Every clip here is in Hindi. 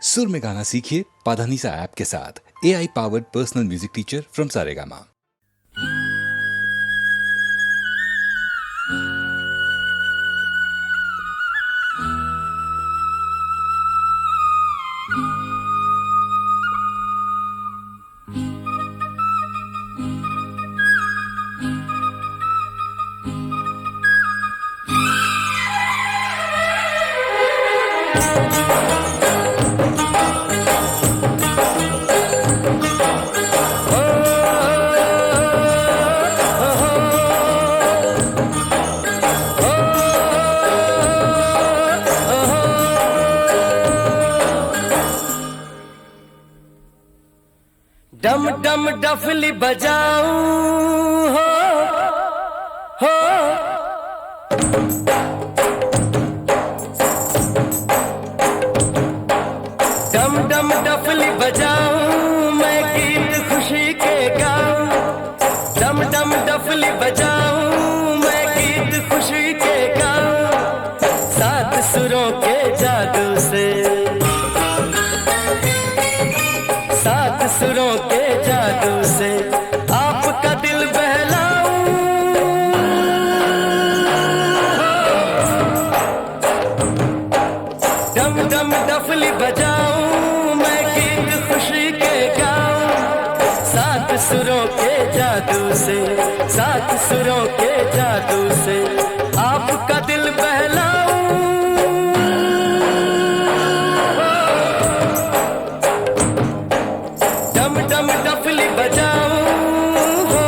सुर में गाना सीखिए पाधानीसा ऐप के साथ। AI powered personal music teacher from Saregama. डम डम डफली बजाऊं हो डम डम डफली बजाऊं मैं गीत खुशी के गाऊं। डम डम डफली बजाऊं मैं गीत खुशी के गाऊं। सात सुरों के जादू से, सात सुरों के जादू से आपका दिल बहलाऊं। डम डम डफली बजाऊं मैं गीत खुशी के गाऊं। सात सुरों के जादू से, सात सुरों के जादू से आपका दिल बहलाऊं। डफली बजाऊं हो।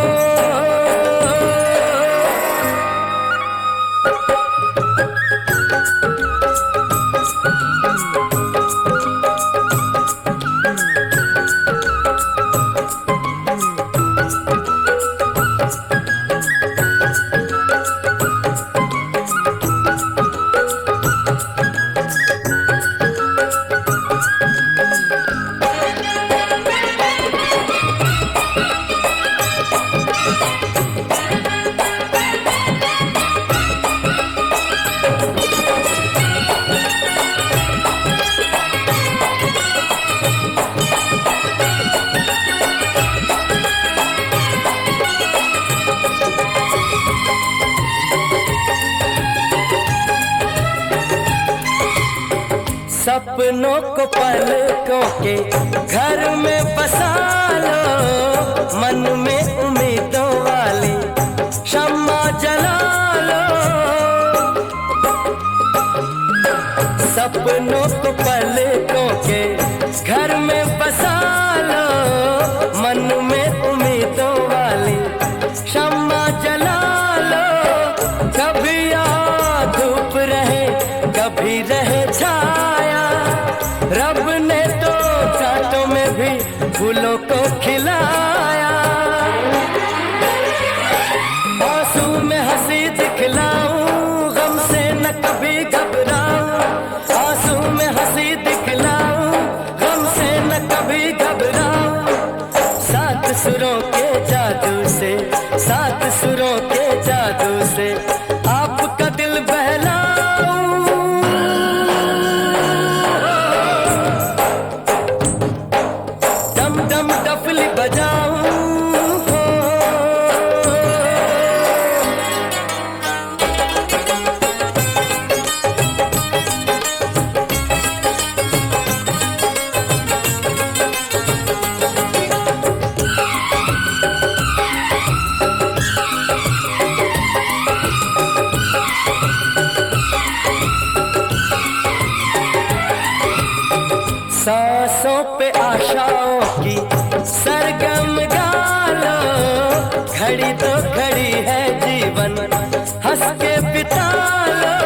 सपनों को पलकों के घर में बसा लो। मन में उम्मीदों वाली शम्मा जला लो। सपनों को पलकों के घर में बसा लो। मन में उम्मीदों वाली शम्मा जला लो। कभी याद धूप रहे, कभी रहे छाया। रब ने तो कांटों में भी फूलों को खिलाया। आंसू में हंसी दिखलाऊं, गम से न कभी घबराऊं। आंसू में हंसी दिखलाऊं, गम से न कभी घबराऊं। सात सुरों के जादू से, सात सुरों के जादू से आपका दिल बहलाऊं। डफली बजाऊं हो। सांसों पे आशाओं की सरगम गालो। घड़ी तो घड़ी है जीवन, हंस के बिता लो।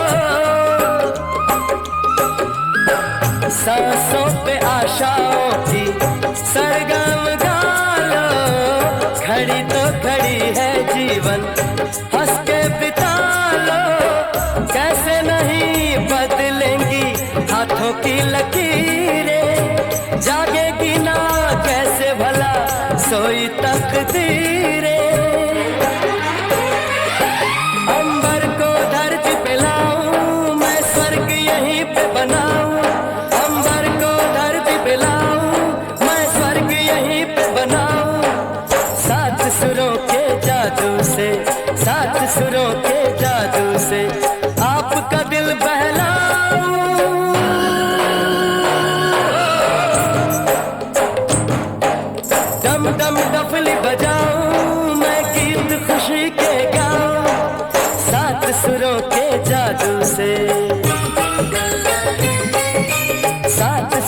सांसों पे आशाओं की सरगम गालो। घड़ी तो घड़ी है जीवन, हंस के बिता लो। कैसे नहीं बदलेंगी हाथों की लकीरें। जागेगी ना कैसे भला सोई तकदीरें। अंबर को धरती पे लाऊं, मैं स्वर्ग यहीं पे बनाऊं। अंबर को धरती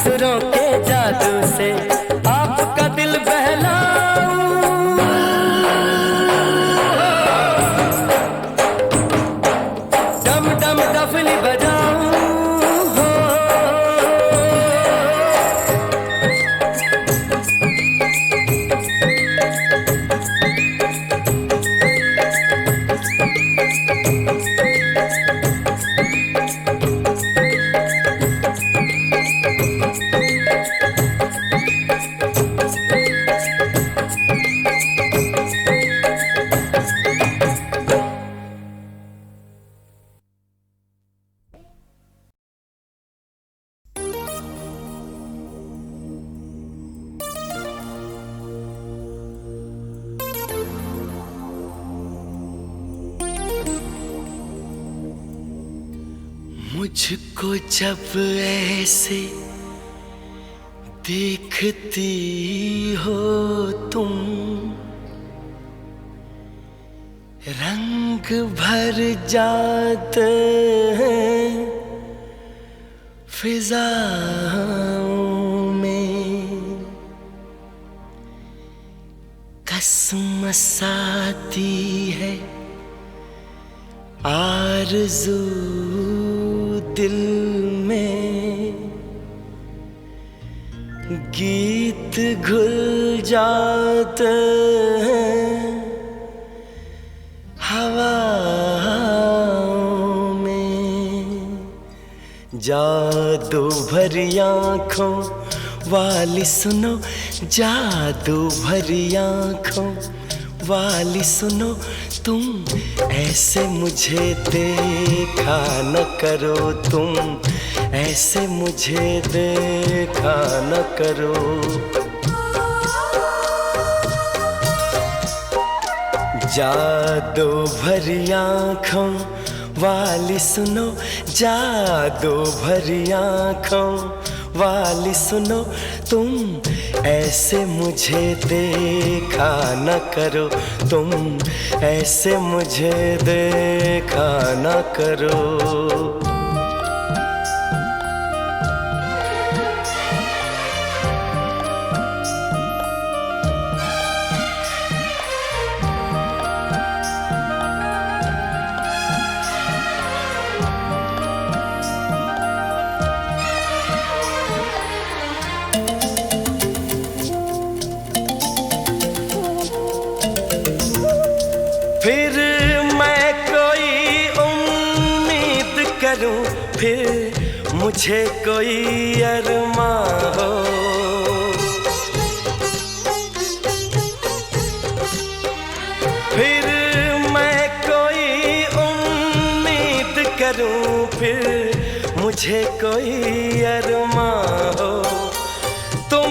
सुरों के जादू से आपका दिल बहलाऊं, डम डम डफली बजाऊं। मुझको जब ऐसे देखती हो तुम, रंग भर जाते हैं फिजाओं में, कसमस आती है आरज़ू दिल में, गीत घुल जाते हैं हवाओं में। जादू भरी आँखों वाली सुनो, जादू भरी आँखों वाली सुनो, तुम ऐसे मुझे देखा न करो, तुम ऐसे मुझे देखा न करो। जादू भरी आँखों वाली सुनो, जादू भरी आँखों वाली सुनो, तुम ऐसे मुझे देखा न करो, तुम ऐसे मुझे देखा न करो। फिर मैं कोई उम्मीद करूं, फिर मुझे कोई अरमां हो, फिर मैं कोई उम्मीद करूं, फिर मुझे कोई अरमां हो। तुम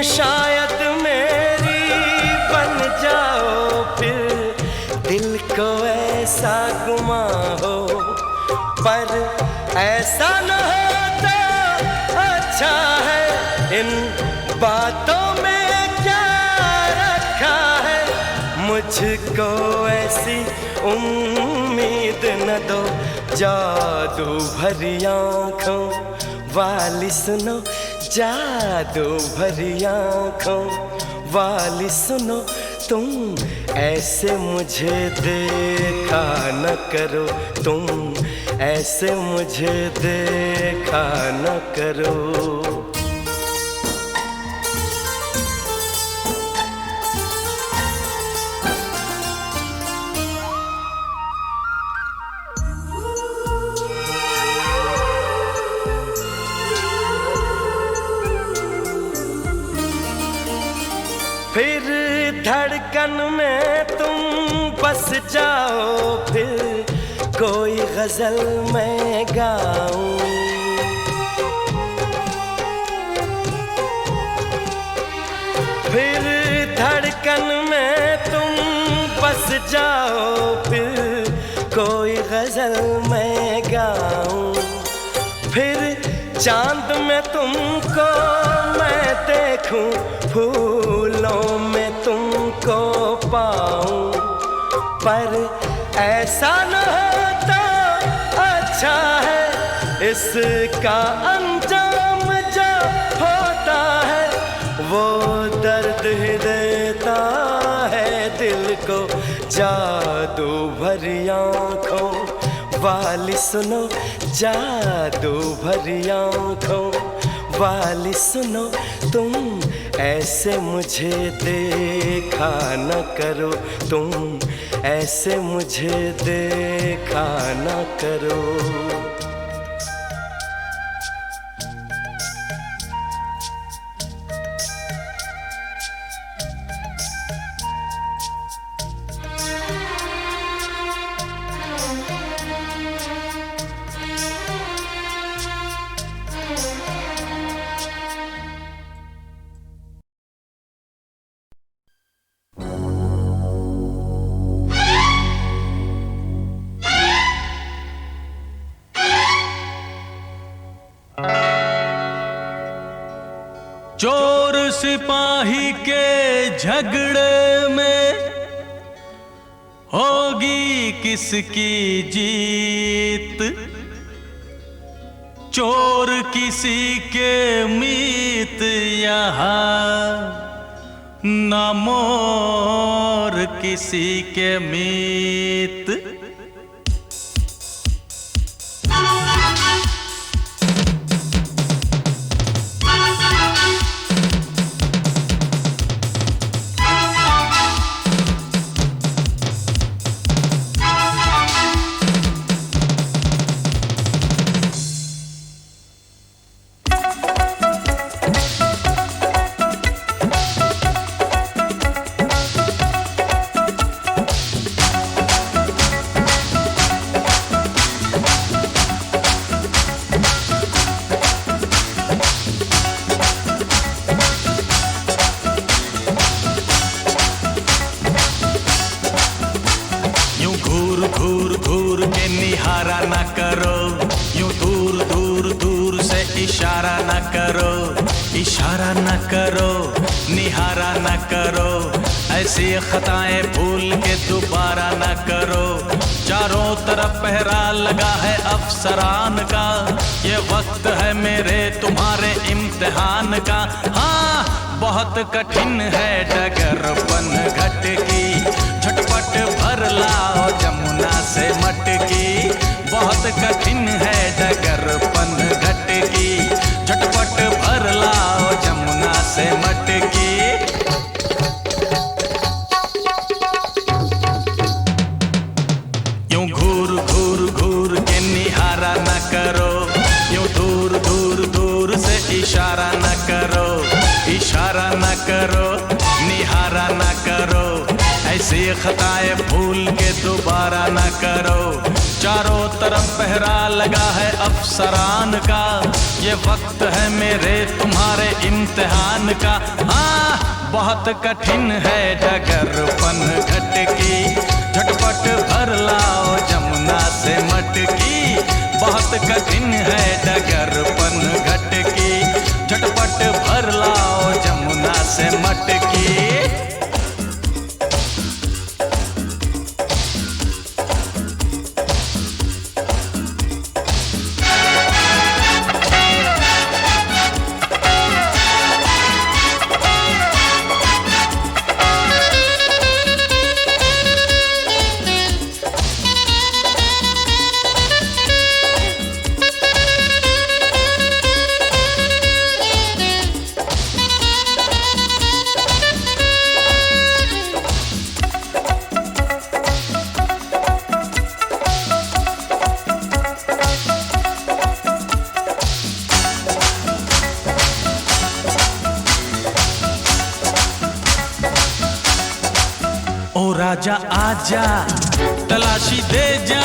शायद मेरी बन जाओ, फिर दिल को ऐसा गुमा हो, पर ऐसा न होता अच्छा है। इन बातों में क्या रखा है, मुझको ऐसी उम्मीद न दो। जादू भरी आँखों वाली सुनो, जादू भरी आँखों वाली सुनो, तुम ऐसे मुझे देखा न करो, तुम ऐसे मुझे देखा न करो। फिर धड़कन में तुम बस जाओ, फिर कोई गजल मैं गाऊं। फिर धड़कन में तुम बस जाओ, फिर कोई गजल मैं गाऊं। फिर चांद में तुमको मैं देखूं, फूलों में तुमको पाऊं, पर ऐसा न होता अच्छा है। इसका अंजाम जो हो दर्द ही देता है दिल को जादू भरी आँखों वाली सुनो, जादू भरी आँखों वाली सुनो, तुम ऐसे मुझे देखा न करो, तुम ऐसे मुझे देखा न करो। चोर सिपाही के झगड़े में होगी किसकी जीत, चोर किसी के मीत यहाँ न मोर किसी के मीत। निहारा न करो, यूं दूर दूर दूर से इशारा न करो, इशारा न करो, निहारा न करो, ऐसी खताएं भूल के दोबारा न करो। चारों तरफ पहरा लगा है अफसरान का, ये वक्त है मेरे तुम्हारे इम्तिहान का। हाँ बहुत कठिन है डगरपन घट की, झटपट भर लाओ जमुना से मटकी। बहुत कठिन है डगरपन घट की, झटपट भर लाओ जमुना से मटकी। यूं घूर घूर घूर के निहारा न करो, यूं दूर दूर दूर से इशारा न करो, इशारा न करो, निहारा न करो, ऐसी खताएं भूल के दोबारा न करो। चारों तरफ पहरा लगा है अफसरान का, ये वक्त है मेरे तुम्हारे इम्तिहान का। हाँ बहुत कठिन है डगरपन घट की, झटपट भर लाओ जमुना से मटकी। बहुत कठिन है डगरपन घट की, झटपट भर लाओ जमुना से मटकी। ओ राजा आजा तलाशी दे जा,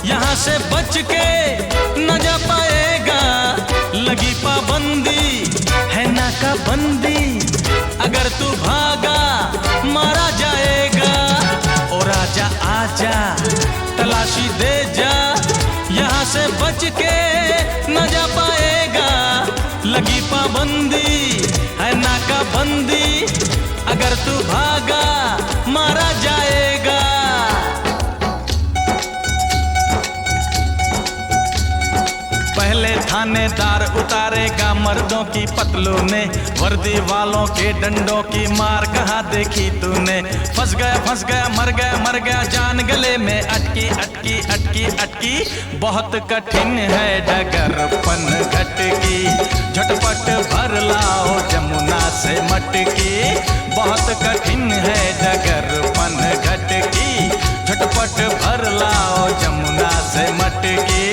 यहाँ से बच के न जा पाएगा। लगी पाबंदी है नाकाबंदी, अगर तू भागा मारा जाएगा। ओ राजा आजा तलाशी दे जा, यहाँ से बच के न जा पाएगा। लगी पाबंदी है नाकाबंदी, अगर तू भागा मारा जाएगा। पहले था थानेदार उतारेगा मर्दों की पतलूने, वर्दी वालों के डंडों की मार कहाँ देखी तूने। फंस गया मर गया जान गले में अटकी अटकी अटकी अटकी। बहुत कठिन है डगरपन घट की, झटपट भर लाओ जमुना से मटकी। बहुत कठिन है डगरपन घट की, झटपट भर लाओ जमुना से मटकी।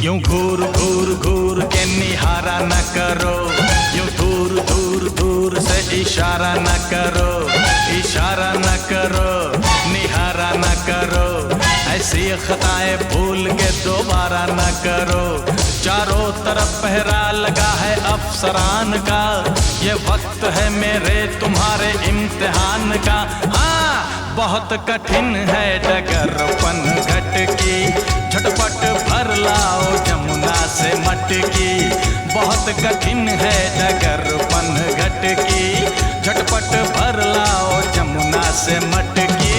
यूं घूर घूर घूर के निहारा न करो, यूं दूर दूर दूर से इशारा न करो, इशारा न करो, निहारा न करो। ऐसी खताएं भूल के दोबारा न करो। चारों तरफ पहरा लगा है अफसरान का, ये वक्त है मेरे तुम्हारे इम्तिहान का। हाँ, बहुत कठिन है डगरपन घट की, झटपट भर लाओ जमुना से मटकी। बहुत कठिन है डगरपन घट की, झटपट भर लाओ जमुना से मटकी।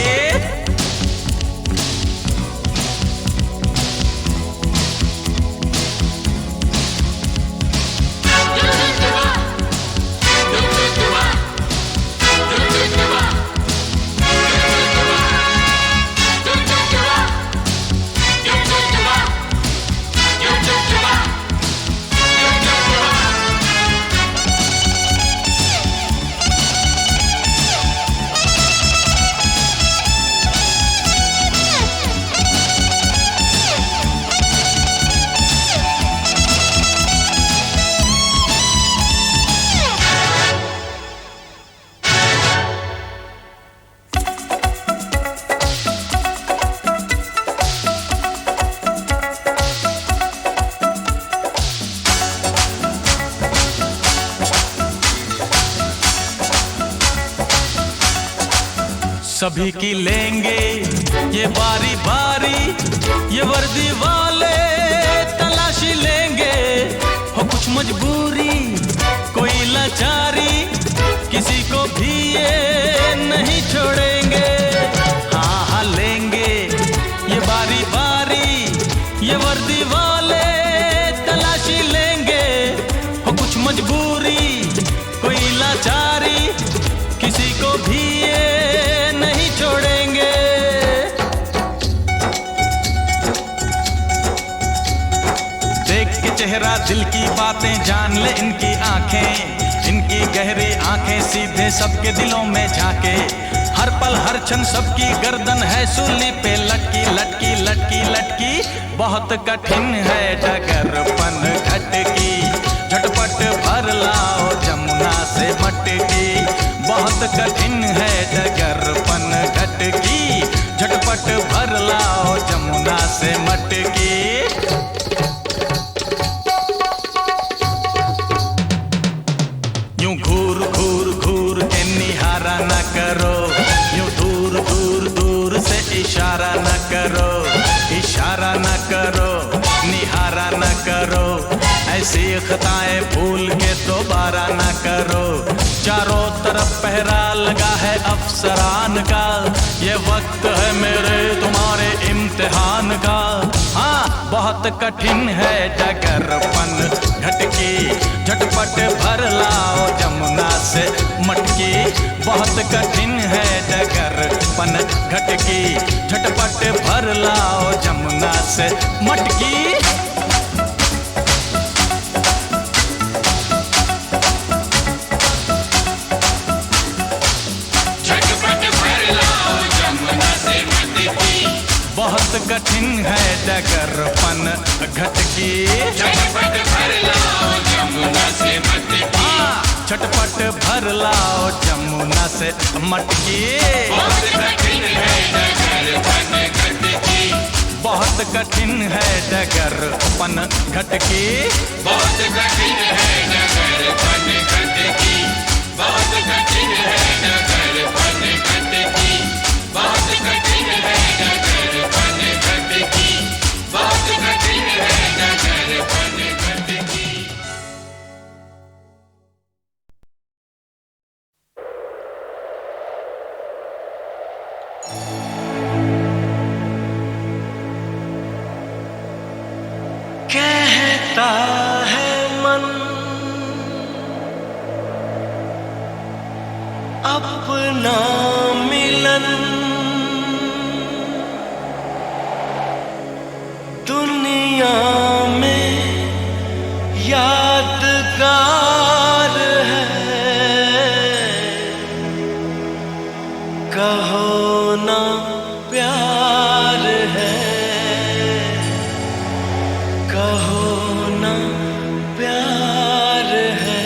सभी की लेंगे ये बारी बारी, ये वर्दी वाले तलाशी लेंगे। हो कुछ मजबूरी कोई लाचारी, किसी को भी ये नहीं छोड़ेंगे। हाँ हाँ लेंगे ये बारी बारी, ये वर्दी वाले तलाशी लेंगे। हो कुछ मजबूरी कोई लाचारी, किसी को भी ये नहीं छोड़ेंगे। देख के चेहरा दिल की बातें जान ले इनकी आंखें, इनकी गहरी आंखें सीधे सबके दिलों में झांके। हर पल हर क्षण सबकी गर्दन है सूली पे लटकी लटकी लटकी लटकी। बहुत कठिन है डगरपन घट की, झटपट भर लाओ जमुना से मटकी। बहुत कठिन है डगरपन घट की, झटपट भर लाओ जमुना से मटकी। यूं घूर घूर घूर के निहारा न करो, यूं दूर दूर दूर से इशारा न करो, इशारा न करो, निहारा न करो। ऐसी खताएं भूल के दोबारा न करो। चारों तरफ पहरा लगा है अफसरान का, ये वक्त है मेरे तुम्हारे इम्तिहान का। हाँ, बहुत कठिन है डगरपन घट की, झटपट भर लाओ जमुना से मटकी। बहुत कठिन है डगरपन घट की, झटपट भर लाओ जमुना से मटकी। बहुत कठिन है डगरपन घट की, झटपट भर लाओ जमुना से मटकी। झटपट भर लाओ जमुना से मटकी। बहुत कठिन है डगरपन घट की, बहुत कठिन है डगरपन घट की। बहुत कठिन है डगरपन घट की, बहुत कठिन है डगरपन घट की। बहुत कठिन है डगरपन घट की, बहुत कठिन है डगरपन घट की। कहता है मन अपना मिलन दुनिया में यादगार है। कहो ना प्यार है, कहो ना प्यार है।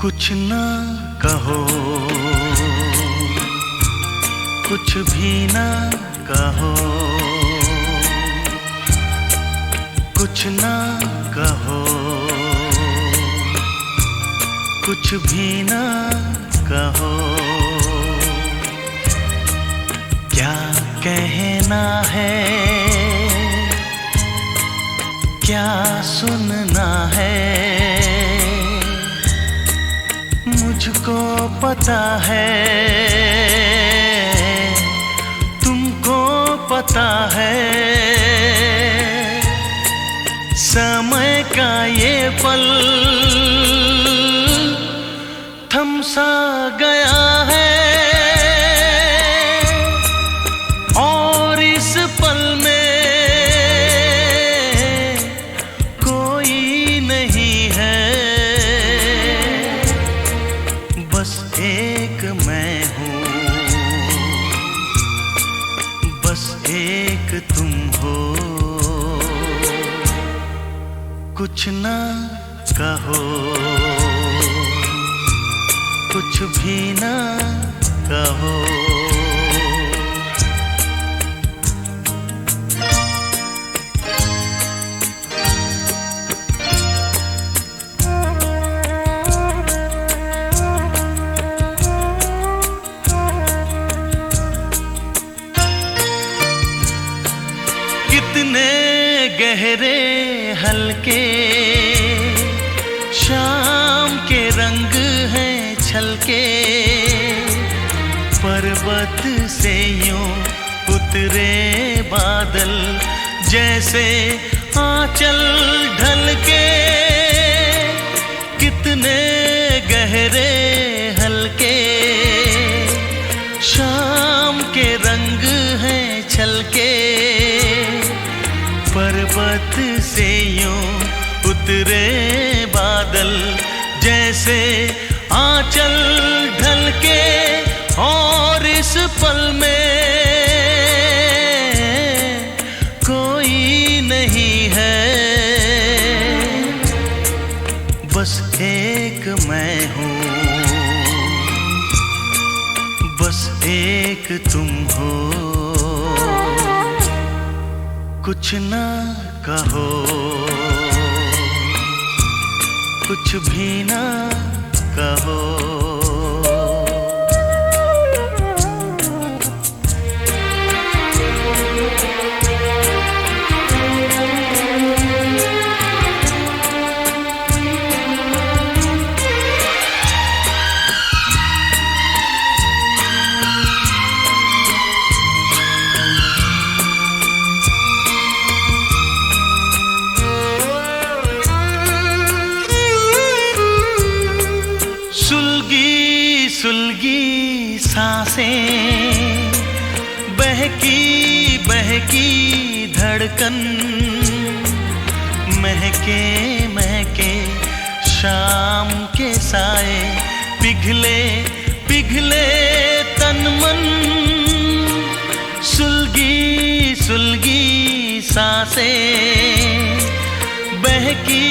कुछ ना कहो, कुछ भी ना कहो, कुछ ना कहो, कुछ भी ना कहो। क्या कहना है, क्या सुनना है, मुझको पता है, तुमको पता है। समय का ये पल थम सा गया है और इस पल में कोई नहीं है। बस एक मैं हूँ, बस एक तुम हो। कुछ ना कहो, कुछ भी ना कहो। कितने गहरे हल्के शाम के रंग हैं छलके, पर्वत से यूं उतरे बादल जैसे आंचल ढलके। कितने गहरे हल्के शाम के रंग हैं छलके, पर्वत से यूं उतरे बादल जैसे आंचल ढलके। और इस पल में कोई नहीं है, बस एक मैं हूँ, बस एक तुम हो। कुछ ना कहो, कुछ भी ना कहो। सुलगी सांसें, बहकी बहकी धड़कन, महके महके शाम के साए, पिघले पिघले तन मन। सुलगी सुलगी सांसें, बहकी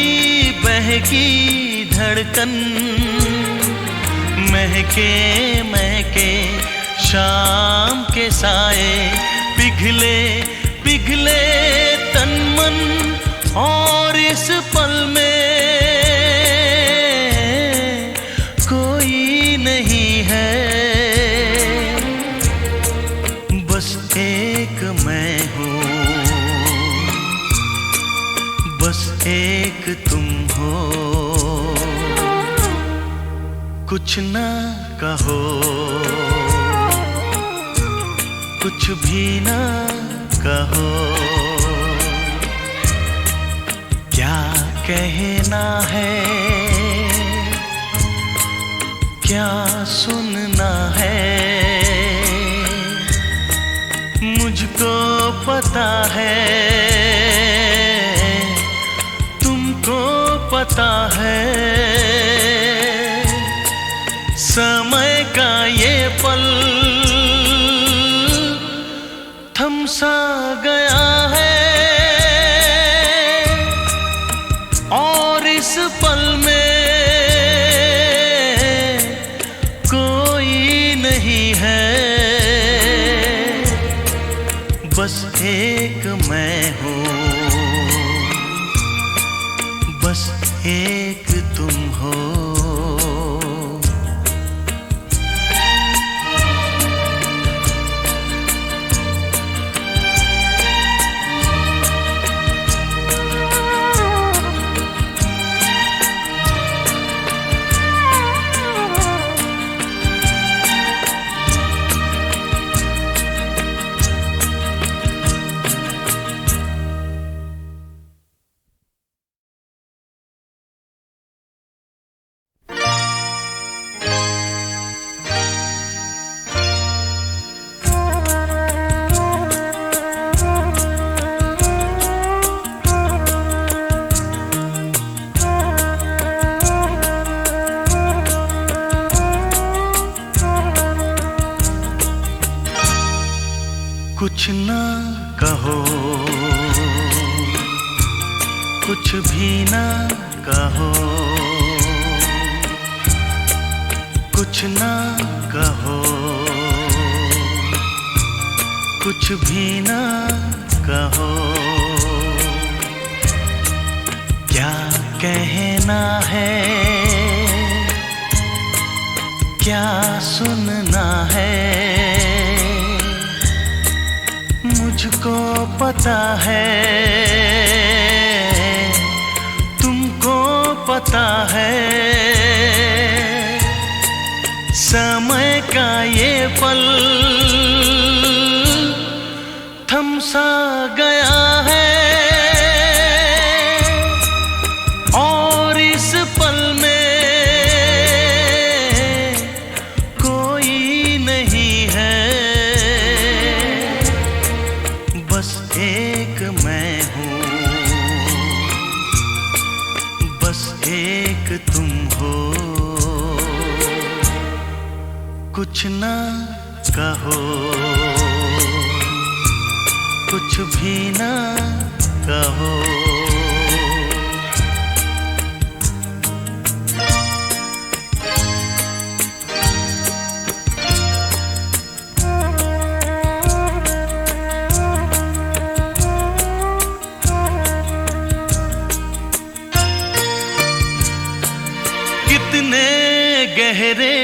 बहकी धड़कन, महके महके शाम के साए, पिघले पिघले तन मन, और इस पल में कोई नहीं है, बस एक मैं हूँ, बस एक तुम हो। कुछ ना कहो, कुछ भी ना कहो, क्या कहना है, क्या सुनना है, मुझको पता है, तुमको पता है, समय का ये पल थम सा गया है, और इस पल में कोई नहीं है, बस एक मैं हूँ, बस एक तुम हो। कुछ ना कहो, कुछ भी ना कहो, कुछ ना कहो, कुछ भी ना कहो, क्या कहना है, क्या सुनना है, मुझको पता है, तुमको पता है, समय का ये पल थम सा गया है, और इस पल में कोई नहीं है, बस एक मैं हूँ, बस एक तुम हो। कुछ ना कहो, कुछ भी ना कहो, कितने गहरे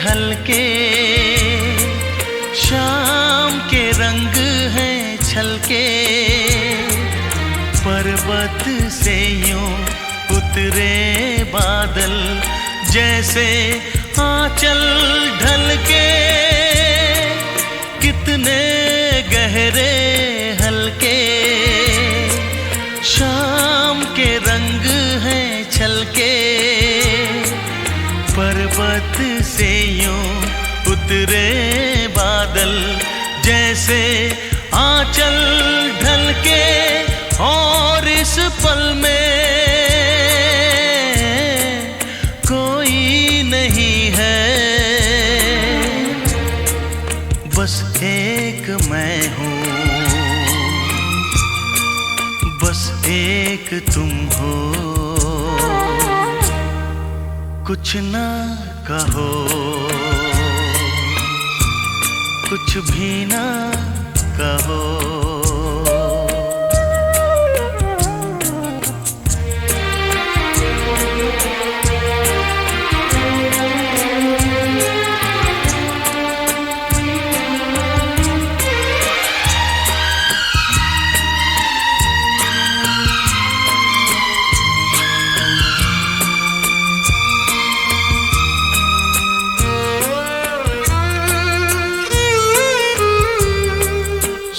हल्के शाम के रंग हैं छलके, पर्वत से यूं उतरे बादल जैसे आंचल ढलके, कितने गहरे हल्के शाम के रंग हैं छलके, पर्वत से यूं उतरे बादल जैसे आंचल ढलके, और इस पल में कोई नहीं है, बस एक मैं हूँ, एक तुम हो, कुछ ना कहो, कुछ भी ना कहो।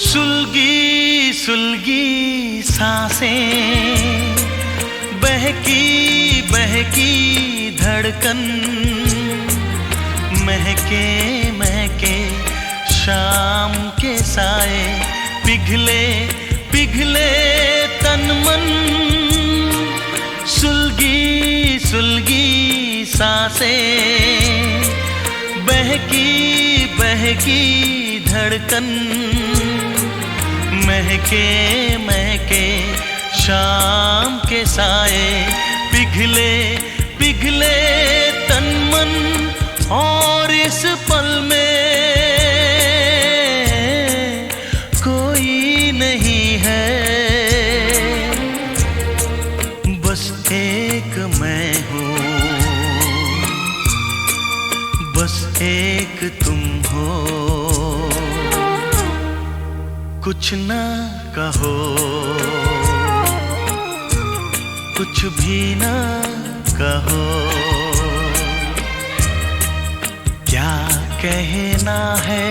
सुलगी सुलगी सांसें, बहकी बहकी धड़कन, महके महके शाम के साए, पिघले पिघले तन मन। सुलगी सुलगी सांसें, बहकी बहकी धड़कन, महके महके शाम के साए, पिघले पिघले तन मन। और इस पल में कोई नहीं है, बस एक मैं हूँ, बस एक तुम हो। कुछ ना कहो, कुछ भी ना कहो, क्या कहना है,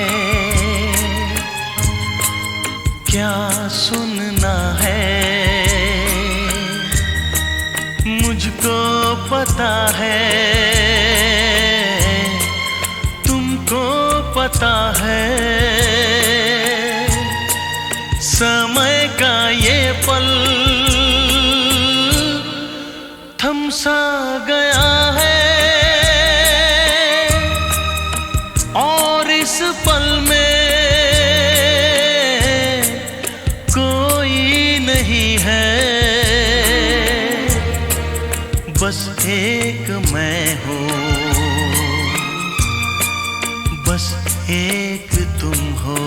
क्या सुनना है, मुझको पता है, तुमको पता है। समय का ये पल थम सा गया है, और इस पल में कोई नहीं है, बस एक मैं हूँ, बस एक तुम हो।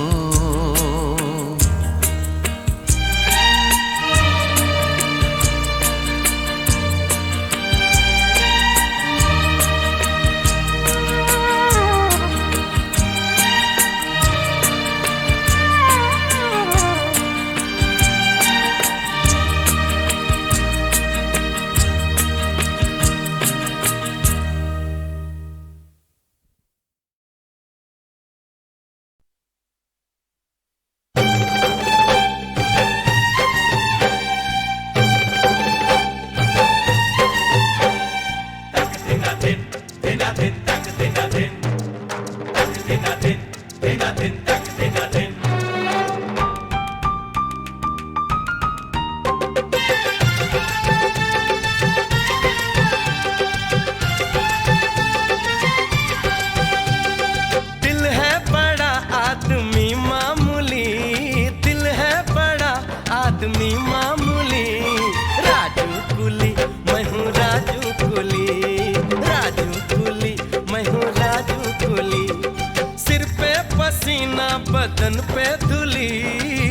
बदन पे धुली,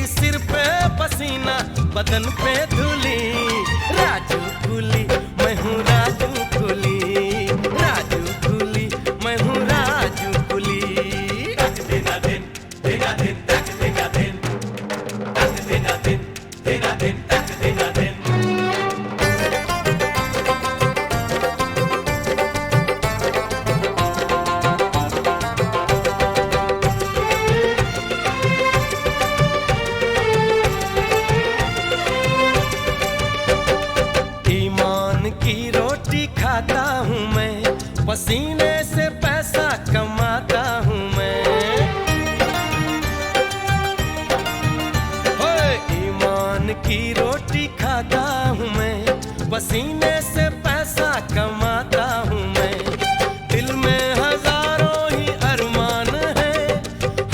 सिर पे पसीना, बदन पे धुली। राजू कुली, मैं हूँ राजू कुली, राजू कुली, मैं हूँ राजू कुली। तक देना दिन, देना दिन, तक देना दिन, तक देना दिन, देना दिन, तक देना दिन। खाता हूँ मैं, पसीने से पैसा कमाता हूँ मैं। ओए ईमान की रोटी खाता हूँ मैं, पसीने से पैसा कमाता हूँ मैं। दिल में हजारों ही अरमान है,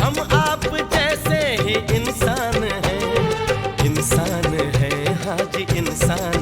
हम आप जैसे ही इंसान हैं। इंसान है, हाँ जी इंसान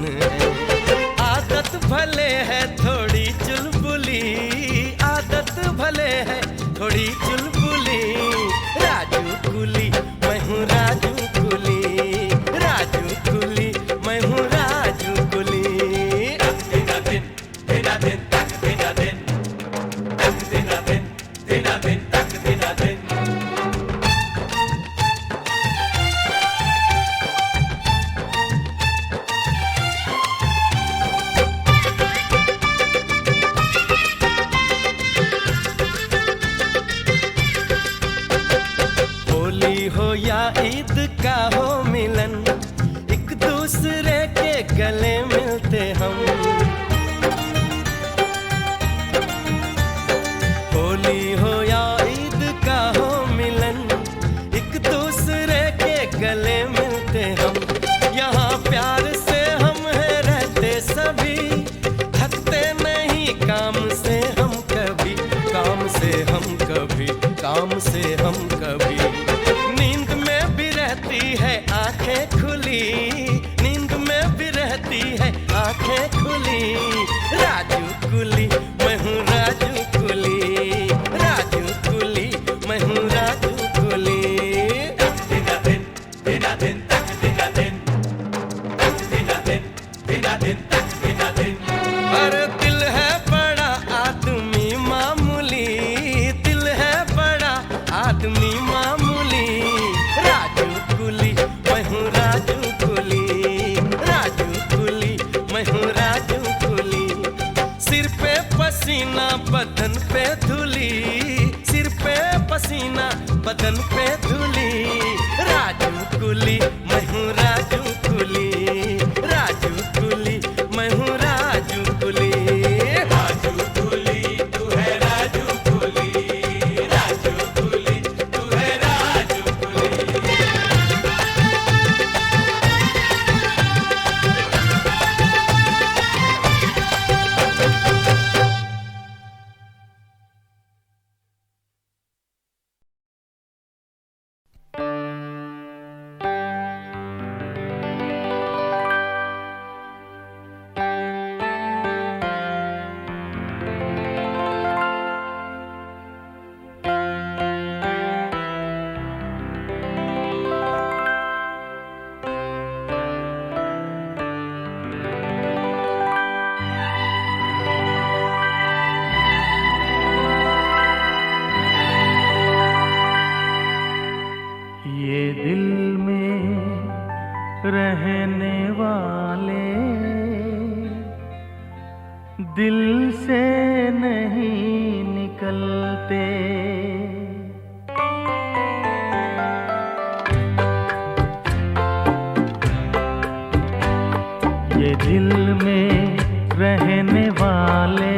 करते हम, यहाँ प्यार से हम है रहते सभी, थकते नहीं काम से हम कभी, काम से हम कभी, काम से हम कभी। नींद में भी रहती है आंखें खुली, नींद में भी रहती है आंखें खुली। राजू कुली मैं हूँ राजू कुली, राजू कुली मैं हूँ राजू कुली। दिना दिन दिना दिन तक दिना दिन, दिना दिन दिना दिन तक दिना दिन। अरे दिल है बड़ा आदमी मामूली, दिल है बड़ा आदमी मामूली। राजू कुली मैं हूँ राजू कुली, राजू कुली मैं हूँ राजू कुली। सिर पे पसीना बदन पे धूली, सिर पे पसीना बदन पे धूली। राजू कुली मैं हूँ राजू कुली, राजू कुली मैं हूँ राजू कुली। राजू कुली तू है राजू कुली, राजू कुली तू है राजू कुली। ये दिल में रहने वाले दिल से नहीं निकलते। ये दिल में रहने वाले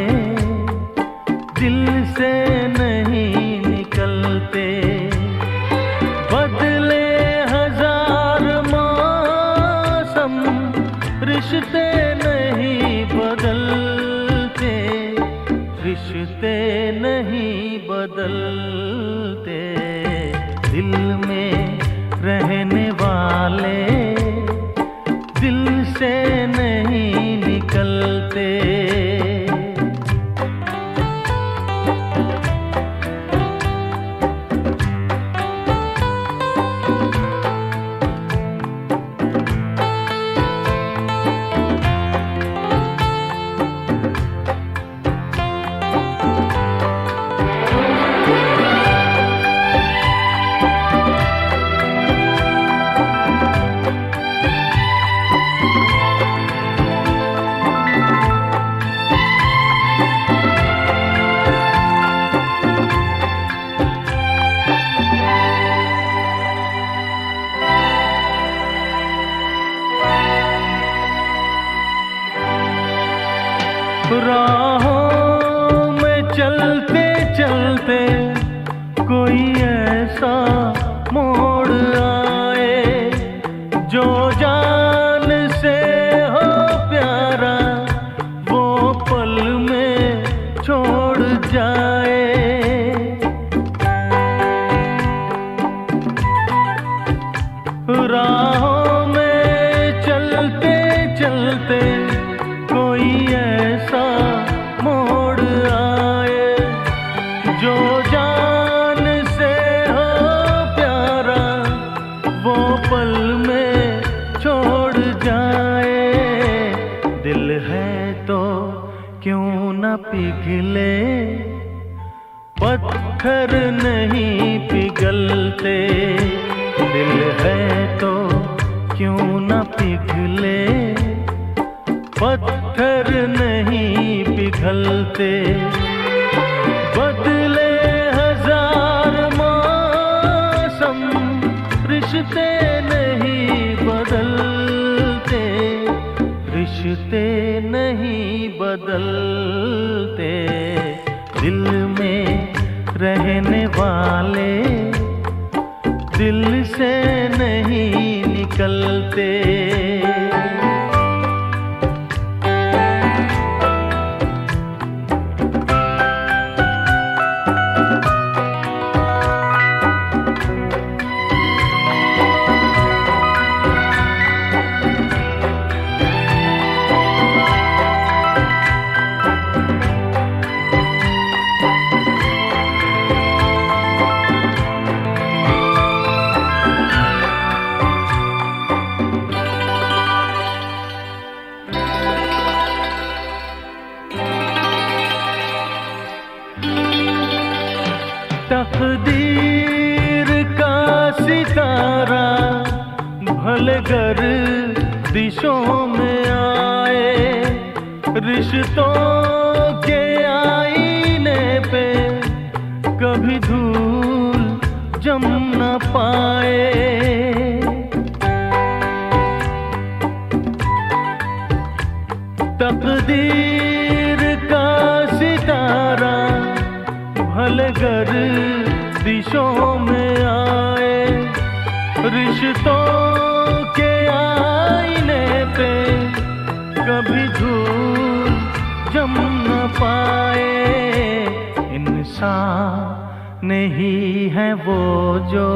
दिल से नहीं निकलते। बदले हजार मौसम रिश्ते नहीं बदलते, रिश्ते नहीं बदलते। दिल में रहने वाले दिल से नहीं निकलते। राहों में चलते चलते कोई ऐसा मोड़ आए जो जान से हो प्यारा वो पल में छोड़ जाए। राहों में चलते चलते कोई ऐसा मोड़ आए जो जान से हो प्यारा वो पल में छोड़ जाए। दिल है तो क्यों न पिघले, पत्थर नहीं पिघलते। दिल है तो क्यों न पिघले, पत्थर नहीं पिघलते। बदले हजार मौसम रिश्ते नहीं बदलते, रिश्ते नहीं बदलते। दिल में रहने वाले दिल से नहीं निकलते। निकलते। तकदीर का सितारा भले गर्दिशों में आए, रिश्तों के आईने पे कभी धूल जम न पाए। तकदीर का सितारा भले गर्दिशों में आए, रिश्तों के आईने पे कभी धूल जम न पाए। इंसान नहीं है वो जो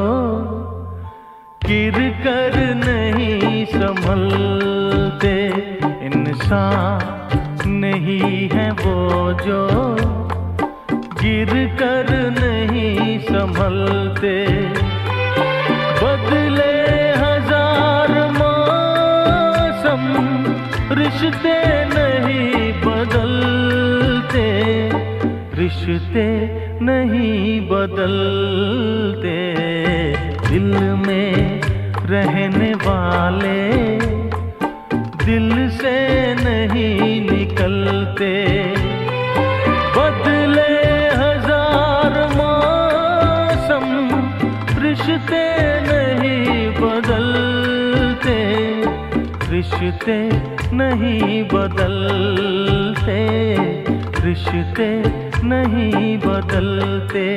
गिर कर नहीं संभलते। इंसान नहीं है वो जो गिर कर नहीं संभलते। बदले हजार मौसम रिश्ते नहीं बदलते, रिश्ते नहीं बदलते। दिल में रहने वाले दिल से नहीं निकलते। बदले हजार मौसम रिश्ते नहीं बदलते, रिश्ते नहीं बदलते, रिश्ते नहीं बदलते।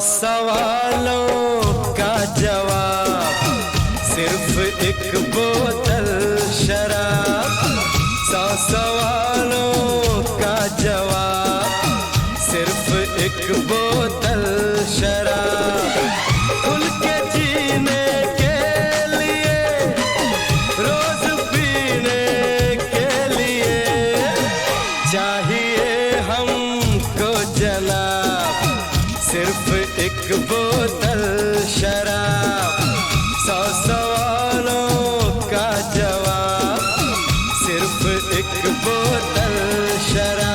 सवालों का जवाब सिर्फ एक बोतल शराब। 100 सवालों का जवाब सिर्फ एक बोतल शराब। खुल के जीने के लिए रोज पीने के लिए चाहिए हमको जनाब सिर्फ एक बोतल शराब। 100 सवालों का जवाब सिर्फ एक बोतल शराब।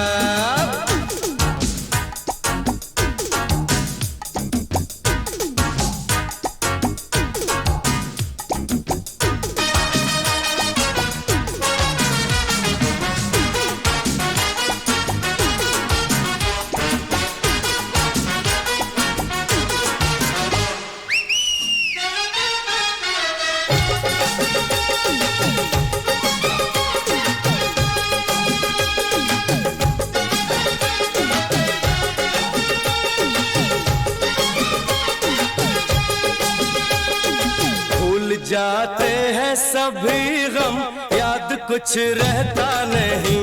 जाते हैं सभी गम याद कुछ रहता नहीं।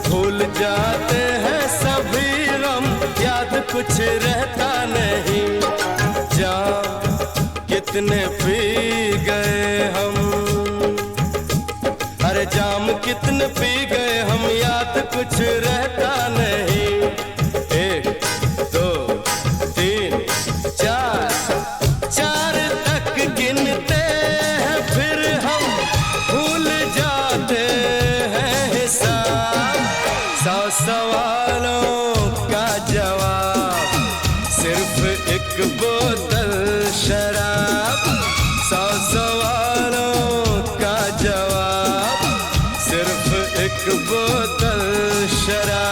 भूल जाते हैं सब कुछ रहता नहीं। जाम कितने पी गए हम, अरे जाम कितने पी गए हम, याद कुछ रहता नहीं। 1 2 3 4 तक गिनते हैं, फिर हम भूल जाते हैं हिसाब। 100 सवालों का जवाब, सिर्फ एक बोतल शराब। 100 सवालों का जवाब, सिर्फ एक बोतल शराब।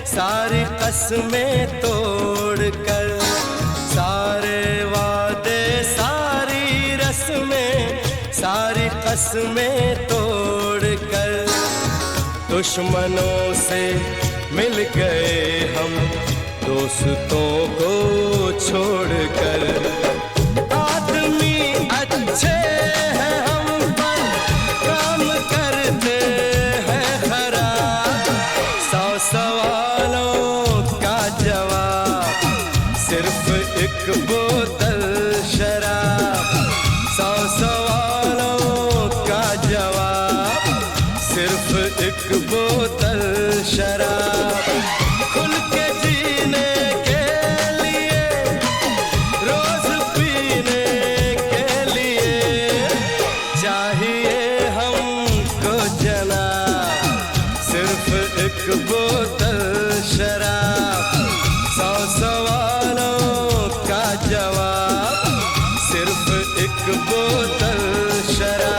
सारी कसमें तोड़कर, सारे वादे सारी रस्में, सारी कसमें तोड़कर, दुश्मनों से मिल गए हम, दोस्तों को छोड़कर। आदमी अच्छे हैं हम पर, काम करते हैं खराब। 100 सवालों का जवाब, सिर्फ एक बोतल शराब। 100 सवालों का जवाब, सिर्फ एक बोतल शराब। खुल के जीने के लिए, रोज पीने के लिए, चाहिए हमको जनाब, सिर्फ एक बोतल शराब। 100 सवालों का जवाब, सिर्फ एक बोतल शराब।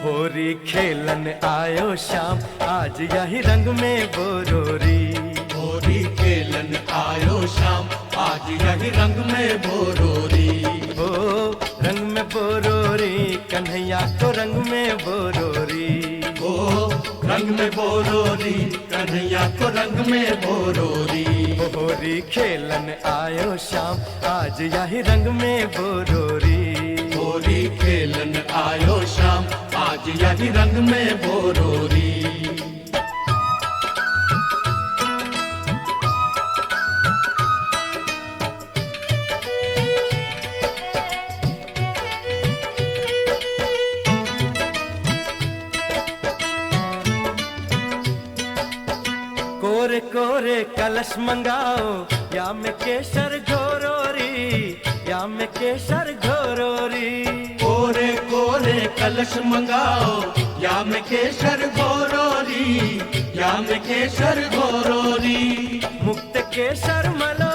होरी खेलन आयो शाम, आज यही रंग में बोरोरी। होरी खेलन आयो शाम, आज यही रंग में बोरोरी। हो रंग में बोरोरी, कन्हैया को रंग में बोरोरी। ओ रंग में बोरोरी, कन्हैया को रंग में बोरोरी। होरी खेलन आयो शाम, आज यही रंग में बोरोरी। होरी खेलन आयो शाम, आज यही रंग में बोरोरी। कोरे कोरे कलश मंगाओ, या में केसर घोरोरी, या में केसर गोरोरी। कोरे कोरे कलश मंगाओ या में केसर गोरोरी, या में केसर गोरोरी। मुक्त केसर malo,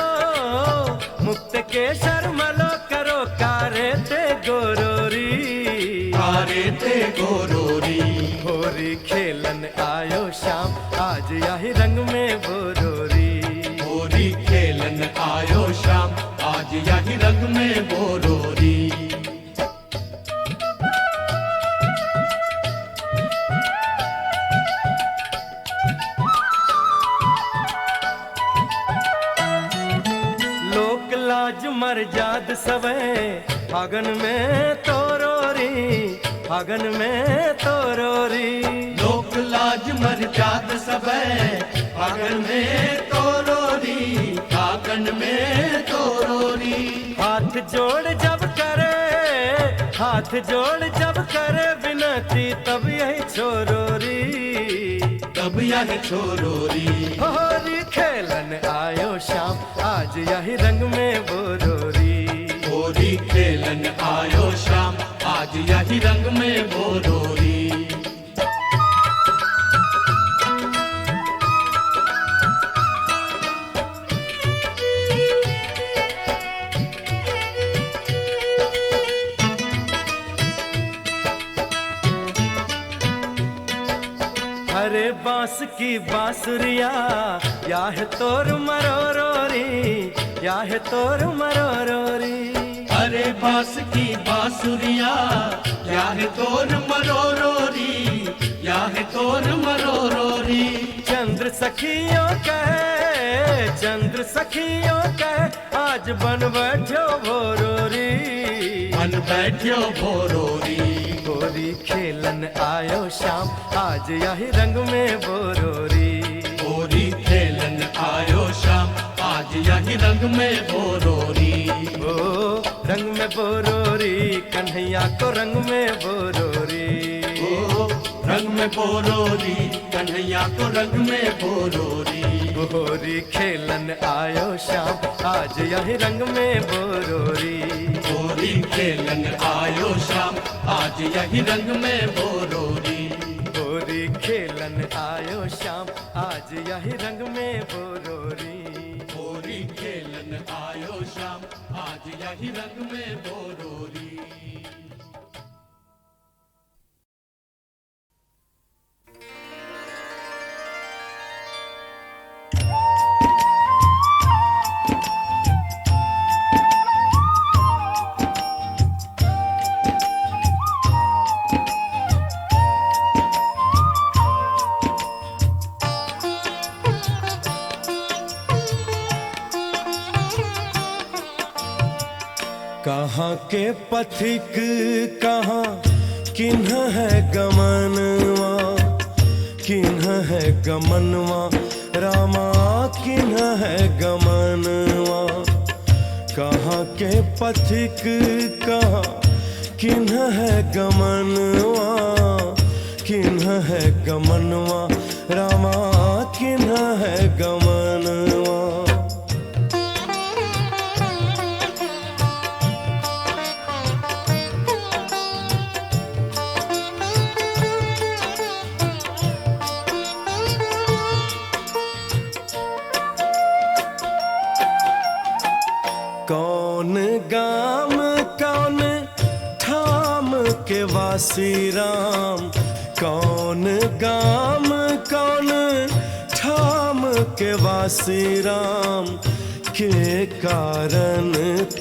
मुक्त केसर malo, करो कारे ते गोरोरी। कारे ते गोरोरी। होरी खेलन आयो शाम, आज यही रंग में बोरोरी। होरी खेलन आयो शाम, आज यही रंग में बोरोरी। लोक लाज मर्याद सवे, फागन में तोरोरी, फागन में तोरोरी। लोक लाज मर्याद सबे, फागन में तोरोरी, फागन में तोरोरी। हाथ जोड़ जब करे, हाथ जोड़ जब करे विनती, तब यही छोरोरी। तब यही छोरोरी। होरी खेलन आयो शाम, आज यही रंग में बोरोरी। होरी खेलन आयो शाम, आज यही रंग में बोरोरी। हरे बांस की बांसुरिया, या है तोर मरोरोरी, या है तोर मरोरोरी। अरे बांस की बांसुरिया, या है तोर मरोरोरी, या है तोर मरोरोरी। चंद्र सखियों कहे, चंद्र सखियों कहे, आज बन बैठो भोरोरी। बन बैठो भोरोरी। होरी खेलन आयो शाम, आज यही रंग में बोरोरी। होरी खेलन आयो शाम, आज यही रंग में बोरोरी। ओ रंग में बोरोरी, कन्हैया को रंग में बोरोरी। ओ रंग में बोरोरी, कन्हैया को रंग में बोरोरी। होरी खेलन आयो शाम, आज यही रंग में बोरोरी। होरी खेलन आयो शाम, आज यही रंग में बोरोरी। होरी खेलन आयो शाम, आज यही रंग में बोरोरी। होरी खेलन आयो शाम, आज यही रंग में बोरोरी। कहाँ के पथिक कहाँ किन्ह है गमनवा, किन्ह है गमनवा रामा, किन्ह है गमनवा। कहाँ के पथिक कहाँ किन्ह है गमनवा, किन्ह है गमनवा रामा, किन्ह है गमनवा। कौन गाम कौन ठाम के वासी राम, कौन गाम कौन ठाम के वासी राम। के कारण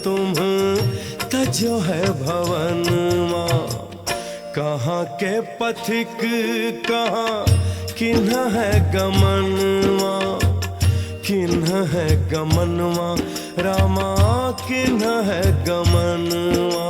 तुम तजो है भवनमा, कहाँ के पथिक कहाँ किन्ह है गमनवा, किन्ह है गमनवा रामा, किन्ह है गमनवा।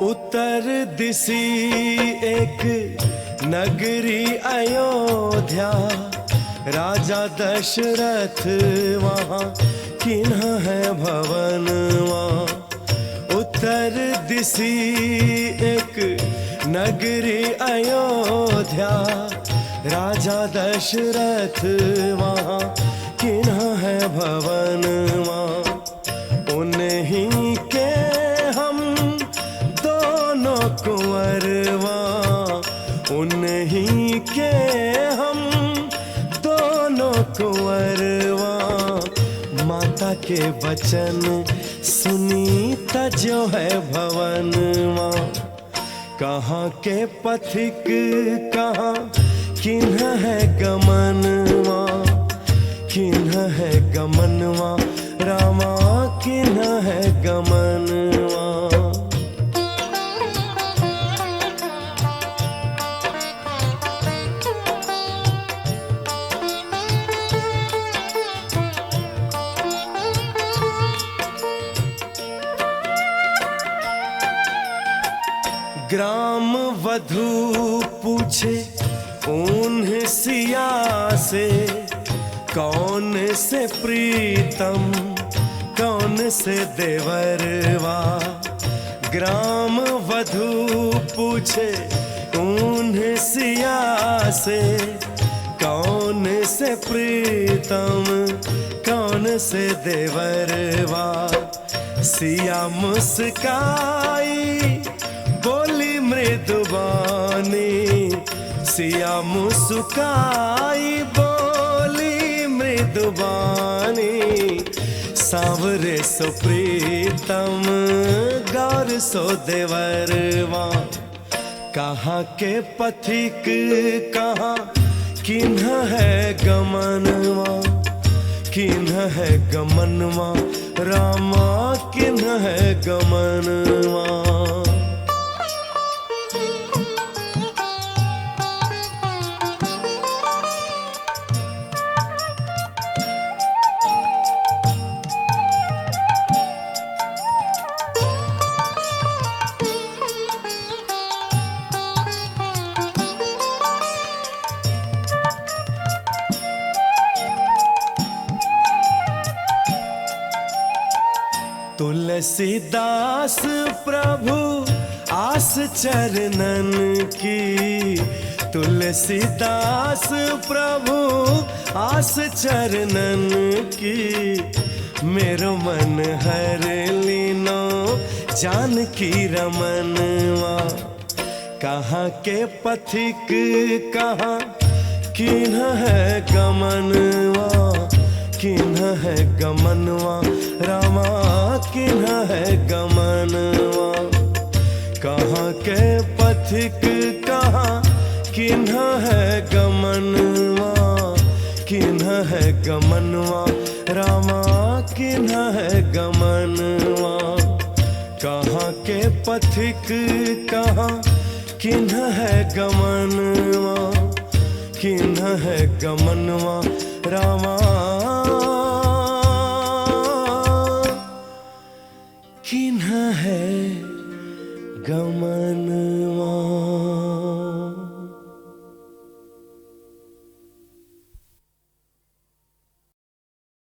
उत्तर दिसी एक नगरी अयोध्या, राजा दशरथ वहाँ किन्ह है भवन वहाँ। उत्तर दिसी एक नगरी अयोध्या, राजा दशरथ वहाँ किन्ह है भवन वहाँ। उन्हीं के हम दोनों कुंवरवा, उन्हीं के हम दोनों कुंवरवा। माता के वचन सुनी तजो है भवनवा। कहाँ के पथिक कहाँ किन्ह है गमनवा, किन्ह है गमनवा रामा, किन्ह है गमनवा। ग्राम वधू पूछे उन्हें सिया से, कौन से प्रीतम कौन से देवरवा। ग्राम वधू पूछे उन्हें सिया से, कौन से प्रीतम कौन से देवरवा। सिया मुस्काई बोली मृदुबानी, सिया मुस्काई बोली मृदुबानी। सांवरे सो प्रीतम गौर सो देवरवा। कहाँ के पथिक कहाँ किन्ह है गमनवा, किन्ह है गमनवा रामा, किन्ह है गमनवा। तुलसीदास प्रभु आस चरणन की, तुलसीदास प्रभु आस चरणन की। मेरो मन हर लीनो जानकी रमनवा। कहाँ के पथिक कहाँ किन्ह है गमनवा, किन्ह है गमनवा रामा, किन्ह है गमनवा। कहाँ के पथिक कहाँ किन्ह है गमनवा, किन्ह है गमनवा रामा, किन्ह है गमनवा। कहाँ के पथिक कहाँ किन्ह है गमनवा, किन्ह है गमनवा रामा, किन्ह है गमनवा।